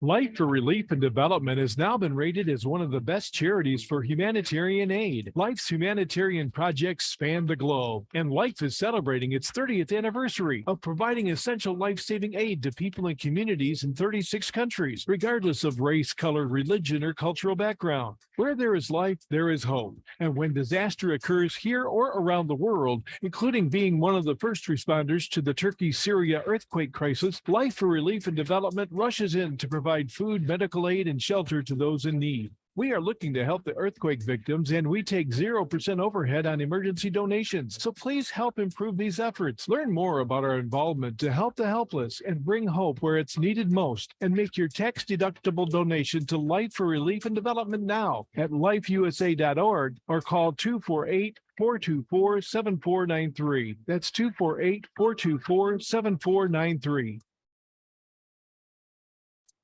Life for Relief and Development has now been rated as one of the best charities for humanitarian aid. Life's humanitarian projects span the globe, and Life is celebrating its 30th anniversary of providing essential life-saving aid to people and communities in 36 countries, regardless of race, color, religion, or cultural background. Where there is life, there is hope. And when disaster occurs here or around the world, including being one of the first responders to the Turkey-Syria earthquake crisis, Life for Relief and Development rushes in to provide food, medical aid, and shelter to those in need. We are looking to help the earthquake victims, and we take 0% overhead on emergency donations. So please help improve these efforts. Learn more about our involvement to help the helpless and bring hope where it's needed most. And make your tax-deductible donation to Life for Relief and Development now at lifeusa.org or call 248-424-7493. That's 248-424-7493.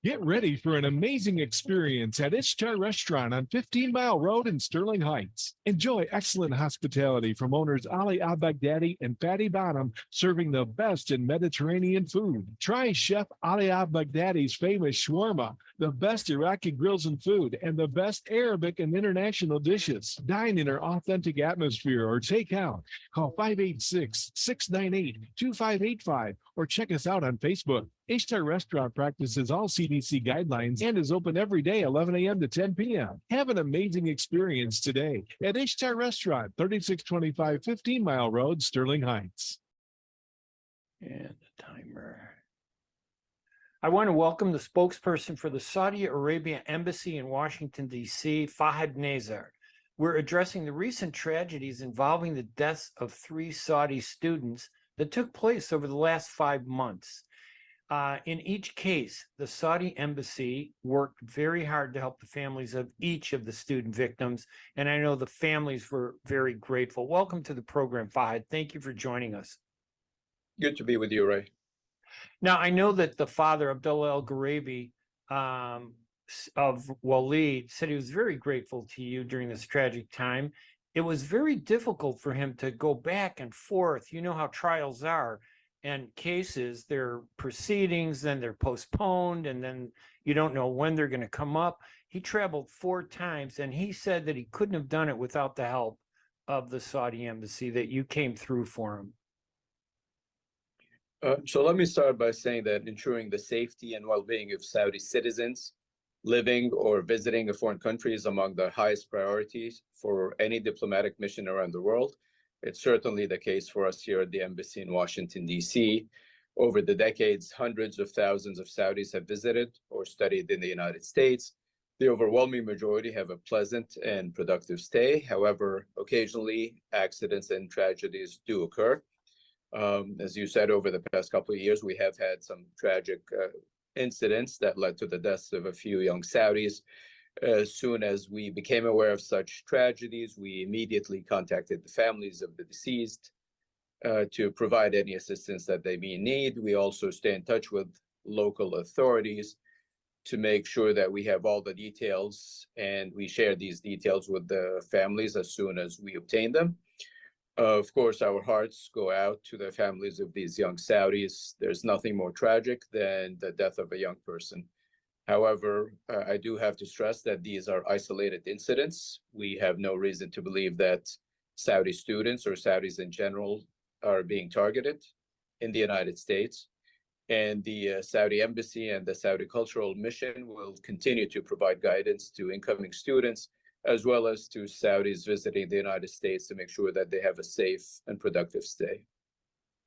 Get ready for an amazing experience at Ishtar Restaurant on 15 Mile Road in Sterling Heights. Enjoy excellent hospitality from owners Ali Al-Baghdadi and Fatty Bonham, serving the best in Mediterranean food. Try Chef Ali Al-Baghdadi's famous shawarma, the best Iraqi grills and food, and the best Arabic and international dishes. Dine in our authentic atmosphere or take out. Call 586-698-2585 or check us out on Facebook. Ishtar Restaurant practices all CDC guidelines and is open every day, 11 a.m. to 10 p.m. Have an amazing experience today at Ishtar Restaurant, 3625 15 Mile Road, Sterling Heights.
And the timer. I want to welcome the spokesperson for the Saudi Arabia Embassy in Washington, D.C., Fahad Nazer. We're addressing the recent tragedies involving the deaths of 3 Saudi students that took place over the last 5 months. In each case, the Saudi embassy worked very hard to help the families of each of the student victims, and I know the families were very grateful. Welcome to the program, Fahad. Thank you for joining us.
Good to be with you, Ray.
Now, I know that the father, Abdullah Al-Gheraibi, of Waleed, said he was very grateful to you during this tragic time. It was very difficult for him to go back and forth. You know how trials are. And cases, they're proceedings, then they're postponed, and then you don't know when they're going to come up. He traveled 4 times, and he said that he couldn't have done it without the help of the Saudi embassy, that you came through for him.
So let me start by saying that ensuring the safety and well-being of Saudi citizens living or visiting a foreign country is among the highest priorities for any diplomatic mission around the world. It's certainly the case for us here at the embassy in Washington, D.C. Over the decades, hundreds of thousands of Saudis have visited or studied in the United States. The overwhelming majority have a pleasant and productive stay. However, occasionally accidents and tragedies do occur. As you said, over the past couple of years, we have had some tragic incidents that led to the deaths of a few young Saudis. As soon as we became aware of such tragedies, we immediately contacted the families of the deceased to provide any assistance that they may need. We also stay in touch with local authorities to make sure that we have all the details, and we share these details with the families as soon as we obtain them. Of course, our hearts go out to the families of these young Saudis. There's nothing more tragic than the death of a young person. However, I do have to stress that these are isolated incidents. We have no reason to believe that Saudi students or Saudis in general are being targeted in the United States. And the Saudi embassy and the Saudi Cultural Mission will continue to provide guidance to incoming students, as well as to Saudis visiting the United States, to make sure that they have a safe and productive stay.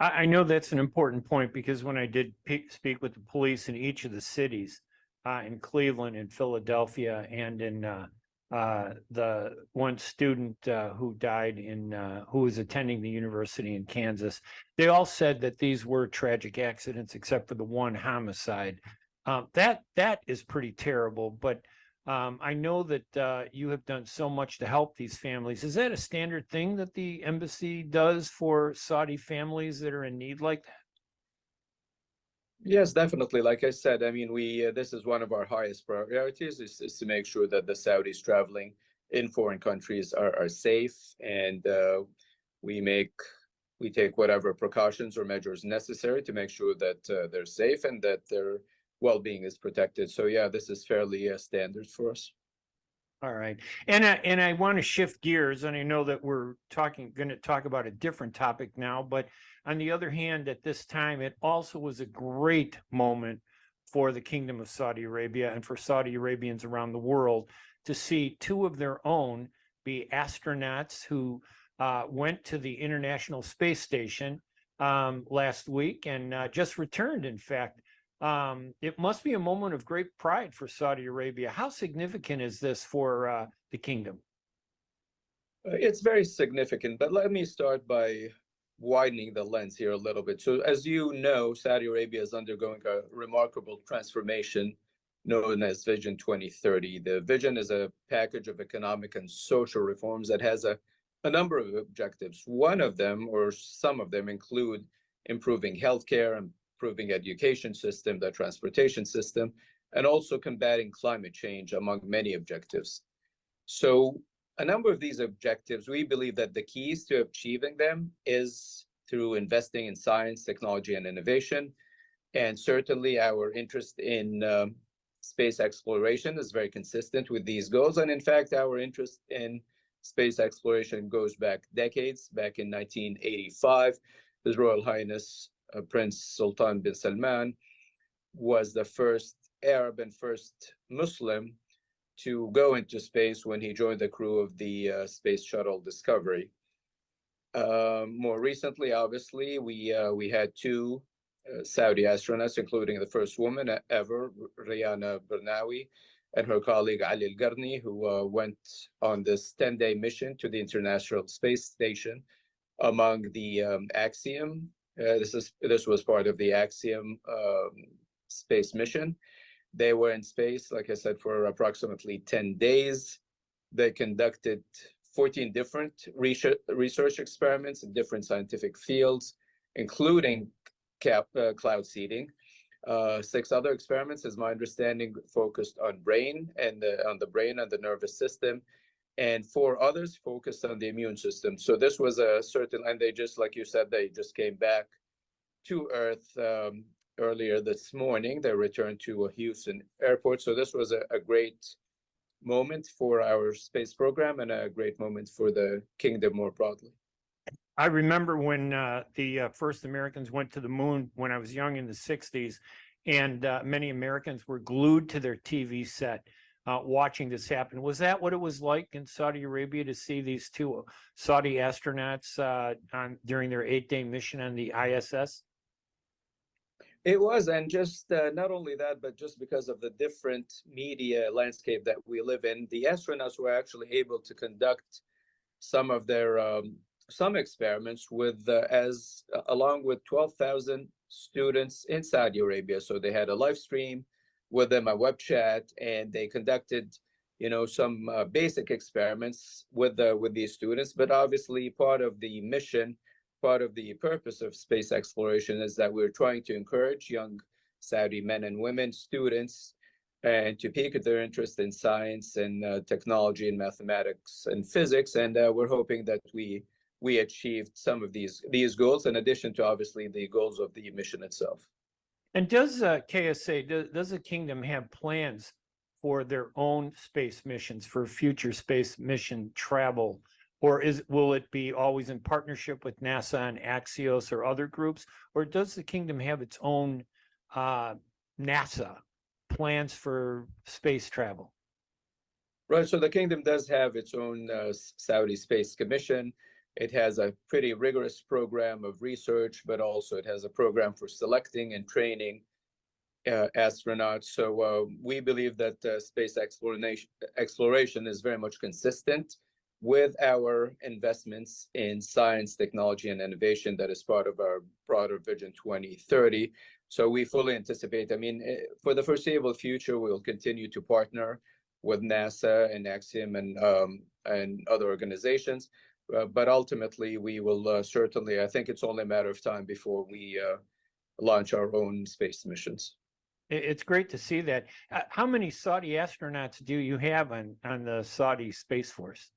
I know that's an important point, because when I did speak with the police in each of the cities, in Cleveland, in Philadelphia, and in the one student who died who was attending the university in Kansas, they all said that these were tragic accidents, except for the one homicide. That is pretty terrible, but I know that you have done so much to help these families. Is that a standard thing that the embassy does for Saudi families that are in need like that?
Yes, definitely. Like I said, I mean, this is one of our highest priorities, is to make sure that the Saudis traveling in foreign countries are safe, and we take whatever precautions or measures necessary to make sure that they're safe and that they're well-being is protected. So yeah, this is fairly standard for us.
All right. And I want to shift gears, and I know that we're going to talk about a different topic now, but on the other hand, at this time, it also was a great moment for the Kingdom of Saudi Arabia and for Saudi Arabians around the world to see two of their own be astronauts who went to the International Space Station last week and just returned, in fact. It must be a moment of great pride for Saudi Arabia. How significant is this for the kingdom?
It's very significant, but let me start by widening the lens here a little bit. So as you know, Saudi Arabia is undergoing a remarkable transformation known as Vision 2030. The vision is a package of economic and social reforms that has a number of objectives. One of them, or some of them, include improving healthcare, improving education system, the transportation system, and also combating climate change, among many objectives. So a number of these objectives, we believe that the keys to achieving them is through investing in science, technology, and innovation. And certainly our interest in space exploration is very consistent with these goals. And in fact, our interest in space exploration goes back decades. Back in 1985, His Royal Highness Prince Sultan bin Salman was the first Arab and first Muslim to go into space when he joined the crew of the Space Shuttle Discovery. More recently, obviously, we had two Saudi astronauts, including the first woman ever, Rihanna Bernawi, and her colleague Ali Al-Gharni, who went on this 10-day mission to the International Space Station among the Axiom. This was part of the Axiom space mission. They were in space, like I said, for approximately 10 days. They conducted 14 different research experiments in different scientific fields, including cloud seeding. 6 other experiments, as my understanding, focused on brain and on the brain and the nervous system, and 4 others focused on the immune system. So this was a certain, and they just, like you said, they just came back to Earth earlier this morning. They returned to Houston Airport. So this was a great moment for our space program and a great moment for the kingdom more broadly.
I remember when the first Americans went to the moon when I was young in the 60s, and many Americans were glued to their TV set watching this happen. Was that what it was like in Saudi Arabia to see these 2 Saudi astronauts during their 8-day mission on the ISS?
It was, and just not only that, but just because of the different media landscape that we live in, the astronauts were actually able to conduct some of their some experiments with along with 12,000 students in Saudi Arabia. So they had a live stream with them, a web chat, and they conducted, some basic experiments with these students. But obviously, part of the mission, part of the purpose of space exploration is that we're trying to encourage young Saudi men and women, students, and to pique their interest in science and technology and mathematics and physics. And we're hoping that we achieved some of these goals, in addition to obviously the goals of the mission itself.
And does KSA, does the kingdom have plans for their own space missions, for future space mission travel? Or will it be always in partnership with NASA and Axios or other groups? Or does the kingdom have its own NASA plans for space travel?
Right, so the kingdom does have its own Saudi Space Commission. It has a pretty rigorous program of research, but also it has a program for selecting and training astronauts. So we believe that space exploration is very much consistent with our investments in science, technology, and innovation that is part of our broader Vision 2030. So we fully anticipate, for the foreseeable future, we'll continue to partner with NASA and Axiom and other organizations. But ultimately, we will certainly, I think it's only a matter of time before we launch our own space missions.
It's great to see that. How many Saudi astronauts do you have on the Saudi Space Force?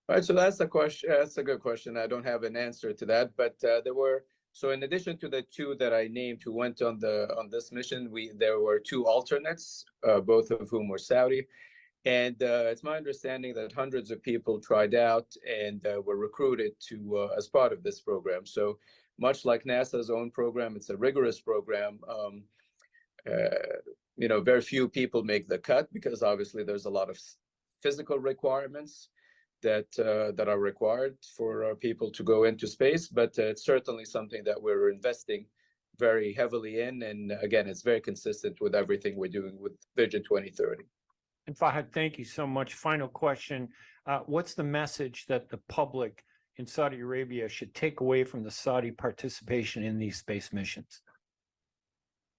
Right, so that's a question. That's a good question. I don't have an answer to that, but there were So in addition to the two that I named who went on this mission, there were two alternates, both of whom were Saudi. And it's my understanding that hundreds of people tried out and were recruited to as part of this program. So much like NASA's own program, it's a rigorous program. Very few people make the cut because obviously there's a lot of physical requirements that are required for people to go into space. But it's certainly something that we're investing very heavily in. And again, it's very consistent with everything we're doing with Vision 2030.
And Fahad, thank you so much. Final question. What's the message that the public in Saudi Arabia should take away from the Saudi participation in these space missions?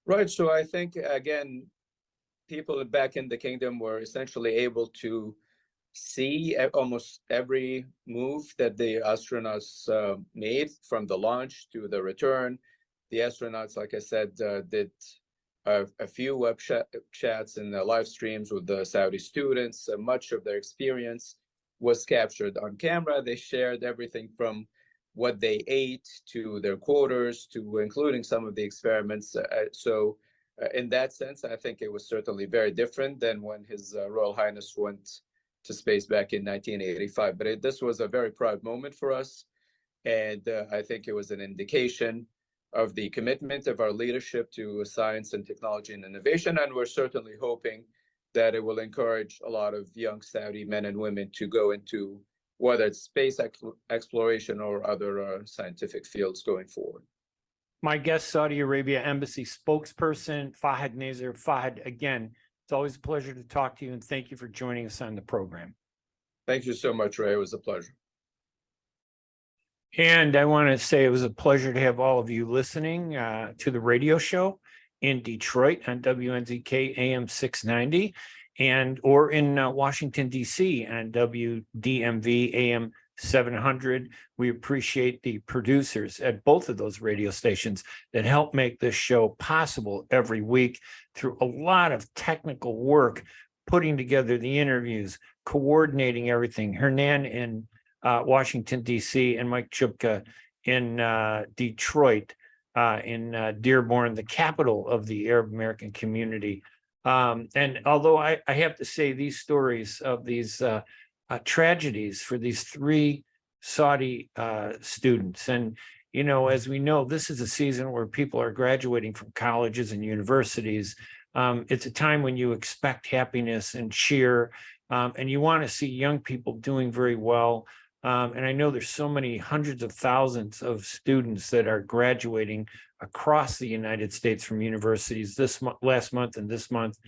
Right. So I think, again, people back in the kingdom were essentially able to see almost every move that the astronauts made, from the launch to the return. The astronauts, like I said, did a few web chats and live streams with the Saudi students. Much of their experience was captured on camera. They shared everything from what they ate to their quarters to including some of the experiments. So in that sense, I think it was certainly very different than when His Royal Highness went to space back in 1985. But this was a very proud moment for us. And I think it was an indication of the commitment of our leadership to science and technology and innovation. And we're certainly hoping that it will encourage a lot of young Saudi men and women to go into whether it's space exploration or other scientific fields going forward.
My guest, Saudi Arabia Embassy spokesperson, Fahad Nazer. Fahad, again, it's always a pleasure to talk to you, and thank you for joining us on the program.
Thank you so much, Ray. It was a pleasure.
And I want to say it was a pleasure to have all of you listening to the radio show in Detroit on WNZK AM 690 or in Washington, D.C. on WDMV AM 700. We appreciate the producers at both of those radio stations that help make this show possible every week through a lot of technical work, putting together the interviews, coordinating everything. Hernan in Washington, D.C., and Mike Chupka in Detroit, in Dearborn, the capital of the Arab American community. And although I have to say these stories of these tragedies for these three Saudi students, and as we know, this is a season where people are graduating from colleges and universities. It's a time when you expect happiness and cheer, and you want to see young people doing very well. And I know there's so many hundreds of thousands of students that are graduating across the United States from universities last month and this month,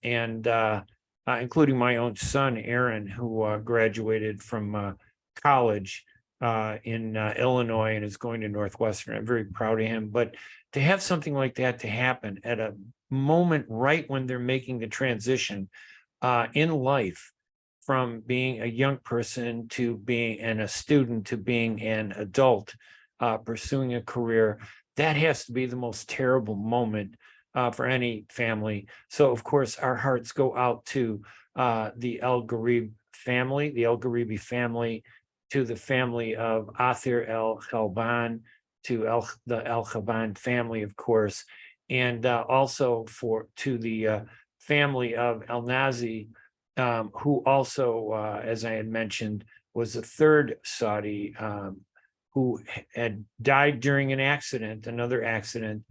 including my own son, Aaron, who graduated from college in Illinois and is going to Northwestern. I'm very proud of him. But to have something like that to happen at a moment right when they're making the transition in life, from being a young person to being a student to being an adult, pursuing a career, that has to be the most terrible moment for any family. So, of course, our hearts go out to the Al-Gheraibi family, to the family of Atheer Al-Khalban, to the Al-Khalban family, of course, and also to the family of Al-Nazi, who also, as I had mentioned, was the third Saudi who had died during another accident,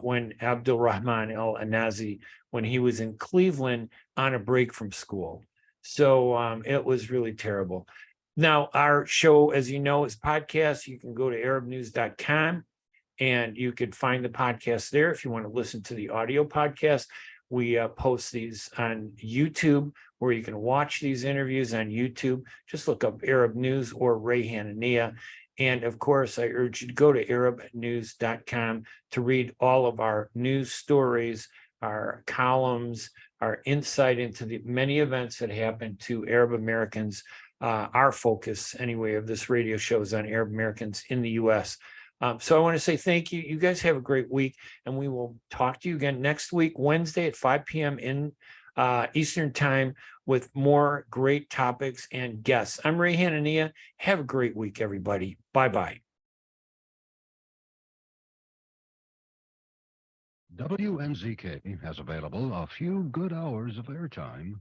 when Abdulrahman Al-Nazi, when he was in Cleveland on a break from school. So it was really terrible. Now, our show, as you know, is podcast. You can go to arabnews.com and you could find the podcast there if you want to listen to the audio podcast. We post these on YouTube, where you can watch these interviews on YouTube. Just look up Arab News or Ray Hanania. And of course, I urge you to go to arabnews.com to read all of our news stories, our columns, our insight into the many events that happen to Arab Americans. Our focus, anyway, of this radio show is on Arab Americans in the U.S. So I want to say thank you. You guys have a great week, and we will talk to you again next week, Wednesday at 5 p.m. in Eastern Time, with more great topics and guests. I'm Ray Hanania. Have a great week, everybody. Bye-bye.
WNZK has available a few good hours of airtime